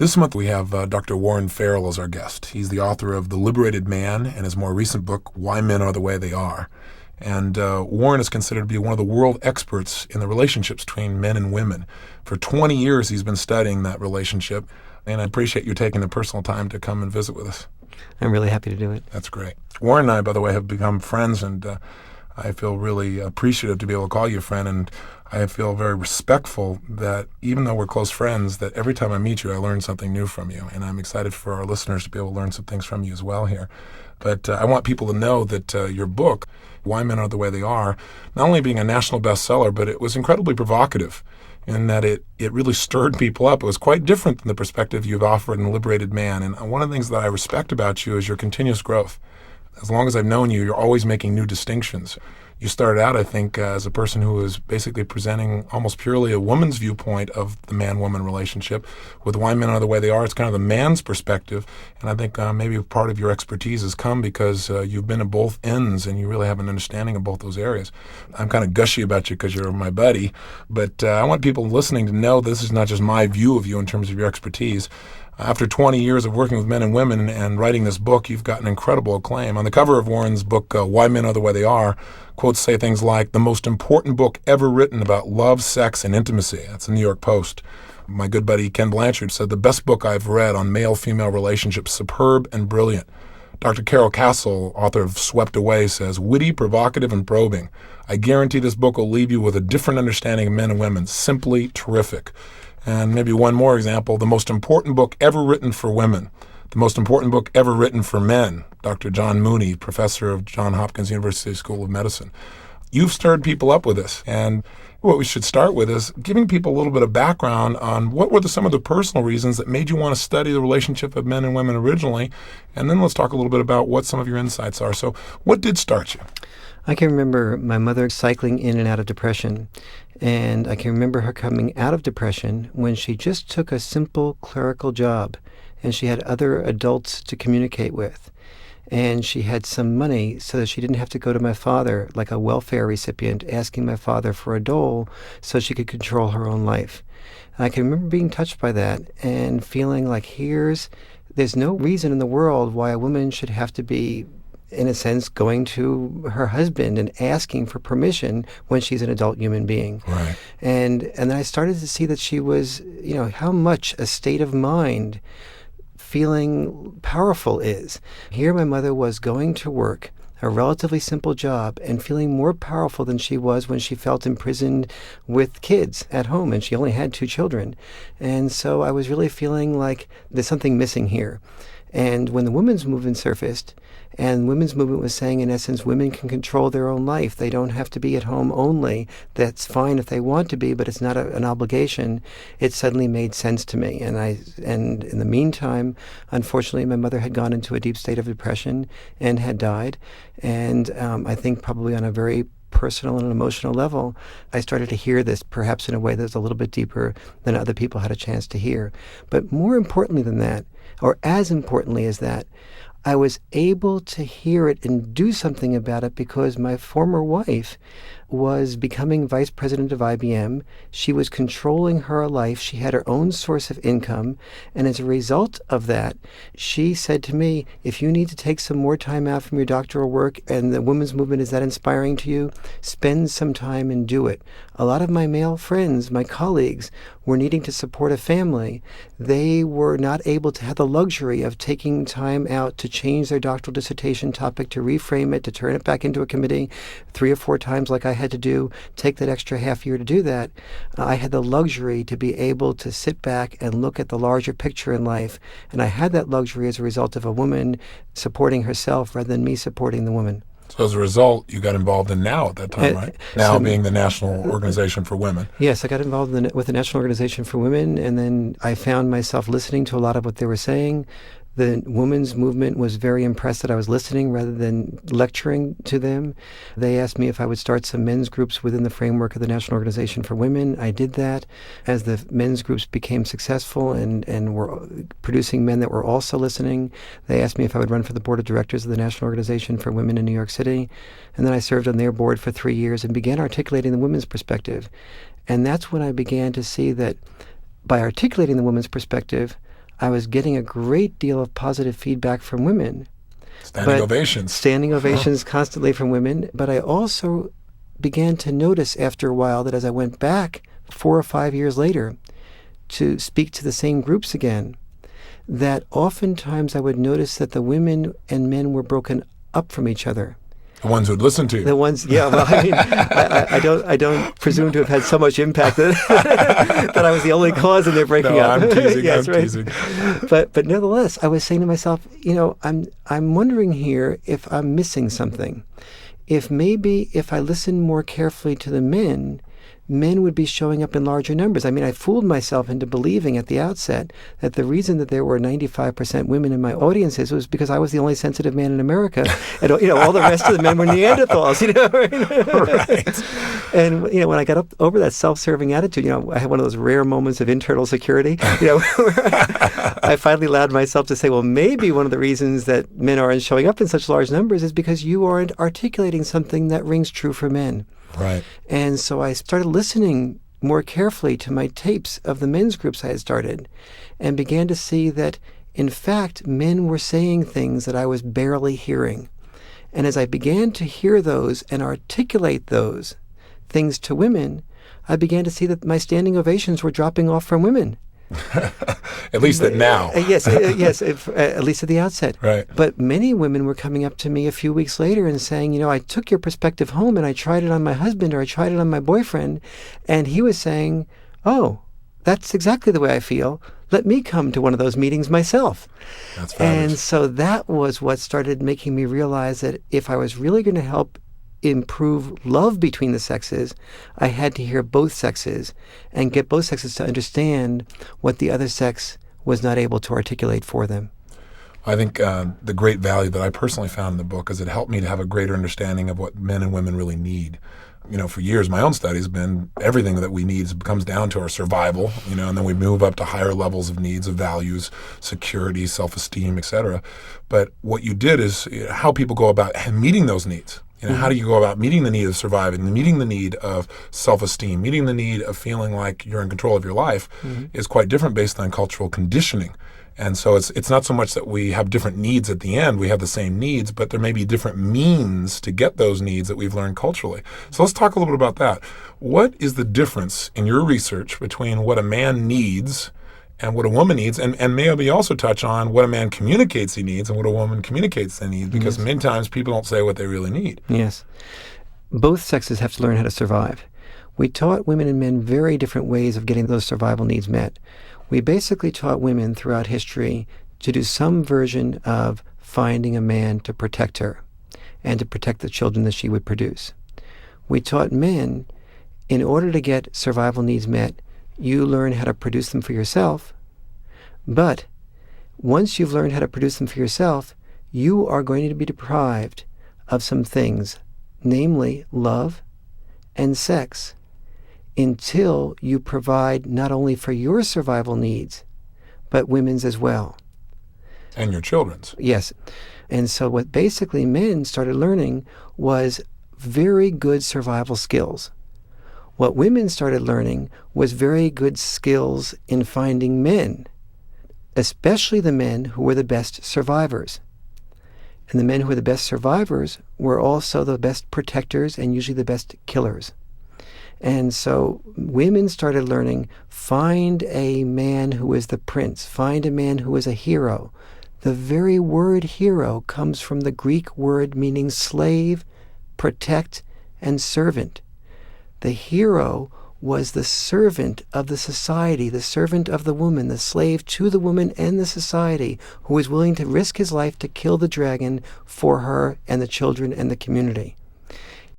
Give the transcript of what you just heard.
This month we have Dr. Warren Farrell as our guest. He's the author of The Liberated Man and his more recent book, Why Men Are the Way They Are. And Warren is considered to be one of the world experts in the relationships between men and women. For 20 years he's been studying that relationship, and I appreciate you taking the personal time to come and visit with us. I'm really happy to do it. That's great. Warren and I, by the way, have become friends, and I feel really appreciative to be able to call you a friend, and I feel very respectful that even though we're close friends, that every time I meet you, I learn something new from you, and I'm excited for our listeners to be able to learn some things from you as well here. But I want people to know that your book, Why Men Are the Way They Are, not only being a national bestseller, but it was incredibly provocative in that it really stirred people up. It was quite different than the perspective you've offered in Liberated Man, and one of the things that I respect about you is your continuous growth. As long as I've known you, you're always making new distinctions. You started out, I think, as a person who was basically presenting almost purely a woman's viewpoint of the man-woman relationship. With Why Men Are the Way They Are, it's kind of the man's perspective, and I think maybe part of your expertise has come because you've been at both ends and you really have an understanding of both those areas. I'm kind of gushy about you because you're my buddy, but I want people listening to know this is not just my view of you in terms of your expertise. After 20 years of working with men and women and writing this book, you've gotten incredible acclaim. On the cover of Warren's book, Why Men Are the Way They Are, quotes say things like, "The most important book ever written about love, sex, and intimacy." That's the New York Post. My good buddy Ken Blanchard said, "The best book I've read on male-female relationships, superb and brilliant." Dr. Carol Castle, author of Swept Away, says, "Witty, provocative, and probing. I guarantee this book will leave you with a different understanding of men and women. Simply terrific." And maybe one more example, the most important book ever written for women, the most important book ever written for men, Dr. John Mooney, professor of Johns Hopkins University School of Medicine. You've stirred people up with this, and what we should start with is giving people a little bit of background on what were some of the personal reasons that made you want to study the relationship of men and women originally, and then let's talk a little bit about what some of your insights are. So what did start you? I can remember my mother cycling in and out of depression, and I can remember her coming out of depression when she just took a simple clerical job, and she had other adults to communicate with, and she had some money so that she didn't have to go to my father like a welfare recipient asking my father for a dole so she could control her own life. And I can remember being touched by that and feeling like there's no reason in the world why a woman should have to be, in a sense, going to her husband and asking for permission when she's an adult human being. Right. And then I started to see that she was, how much a state of mind feeling powerful is. Here my mother was going to work, a relatively simple job, and feeling more powerful than she was when she felt imprisoned with kids at home, and she only had 2 children. And so I was really feeling like there's something missing here. And when the women's movement surfaced, and women's movement was saying, in essence, women can control their own life. They don't have to be at home only. That's fine if they want to be, but it's not an obligation. It suddenly made sense to me. And in the meantime, unfortunately, my mother had gone into a deep state of depression and had died. And I think probably on a very personal and emotional level, I started to hear this perhaps in a way that's a little bit deeper than other people had a chance to hear. But more importantly than that, or as importantly as that, I was able to hear it and do something about it because my former wife was becoming vice president of IBM. She was controlling her life. She had her own source of income. And as a result of that, she said to me, if you need to take some more time out from your doctoral work and the women's movement is that inspiring to you, spend some time and do it. A lot of my male friends, my colleagues, were needing to support a family. They were not able to have the luxury of taking time out to change their doctoral dissertation topic, to reframe it, to turn it back into a committee 3 or 4 times like I had to do, take that extra half year to do that. I had the luxury to be able to sit back and look at the larger picture in life. And I had that luxury as a result of a woman supporting herself rather than me supporting the woman. So as a result, you got involved in NOW at that time, right? NOW being the National Organization for Women. Yes, I got involved with the National Organization for Women, and then I found myself listening to a lot of what they were saying. The women's movement was very impressed that I was listening rather than lecturing to them. They asked me if I would start some men's groups within the framework of the National Organization for Women. I did that. As the men's groups became successful and were producing men that were also listening, they asked me if I would run for the board of directors of the National Organization for Women in New York City. And then I served on their board for 3 years and began articulating the women's perspective. And that's when I began to see that by articulating the women's perspective, I was getting a great deal of positive feedback from women. Standing ovations. Standing ovations constantly from women. But I also began to notice after a while that as I went back 4 or 5 years later to speak to the same groups again, that oftentimes I would notice that the women and men were broken up from each other. The ones who'd listen to you. The ones, yeah. Well, I mean, I don't presume to have had so much impact that I was the only cause in their breaking up. I'm teasing. Yes, I'm right. teasing. But nevertheless, I was saying to myself, I'm wondering here if I'm missing something. If maybe if I listened more carefully to the men would be showing up in larger numbers. I mean, I fooled myself into believing at the outset that the reason that there were 95% women in my audiences was because I was the only sensitive man in America, and all the rest of the men were Neanderthals. Right. And when I got over that self-serving attitude, I had one of those rare moments of internal security. Where I finally allowed myself to say, well, maybe one of the reasons that men aren't showing up in such large numbers is because you aren't articulating something that rings true for men. Right. And so I started listening more carefully to my tapes of the men's groups I had started and began to see that, in fact, men were saying things that I was barely hearing. And as I began to hear those and articulate those things to women, I began to see that my standing ovations were dropping off from women. At least at now. Yes, at least at the outset. Right. But many women were coming up to me a few weeks later and saying, I took your perspective home and I tried it on my husband or I tried it on my boyfriend. And he was saying, oh, that's exactly the way I feel. Let me come to one of those meetings myself. That's fabulous. And so that was what started making me realize that if I was really going to help improve love between the sexes, I had to hear both sexes and get both sexes to understand what the other sex was not able to articulate for them. I think the great value that I personally found in the book is it helped me to have a greater understanding of what men and women really need. For years, my own study has been everything that we need comes down to our survival, and then we move up to higher levels of needs, of values, security, self-esteem, etc. But what you did is how people go about meeting those needs. How do you go about meeting the need of surviving, meeting the need of self-esteem, meeting the need of feeling like you're in control of your life is quite different based on cultural conditioning. And so it's not so much that we have different needs at the end, we have the same needs, but there may be different means to get those needs that we've learned culturally. So let's talk a little bit about that. What is the difference in your research between what a man needs and what a woman needs, and maybe also touch on what a man communicates he needs and what a woman communicates they need, because many times people don't say what they really need. Yes. Both sexes have to learn how to survive. We taught women and men very different ways of getting those survival needs met. We basically taught women throughout history to do some version of finding a man to protect her and to protect the children that she would produce. We taught men, in order to get survival needs met, you learn how to produce them for yourself, but once you've learned how to produce them for yourself, you are going to be deprived of some things, namely love and sex, until you provide not only for your survival needs, but women's as well. And your children's. Yes. And so what basically men started learning was very good survival skills. What women started learning was very good skills in finding men, especially the men who were the best survivors. And the men who were the best survivors were also the best protectors and usually the best killers. And so women started learning, find a man who is the prince, find a man who is a hero. The very word hero comes from the Greek word meaning slave, protect, and servant. The hero was the servant of the society, the servant of the woman, the slave to the woman and the society, who was willing to risk his life to kill the dragon for her and the children and the community.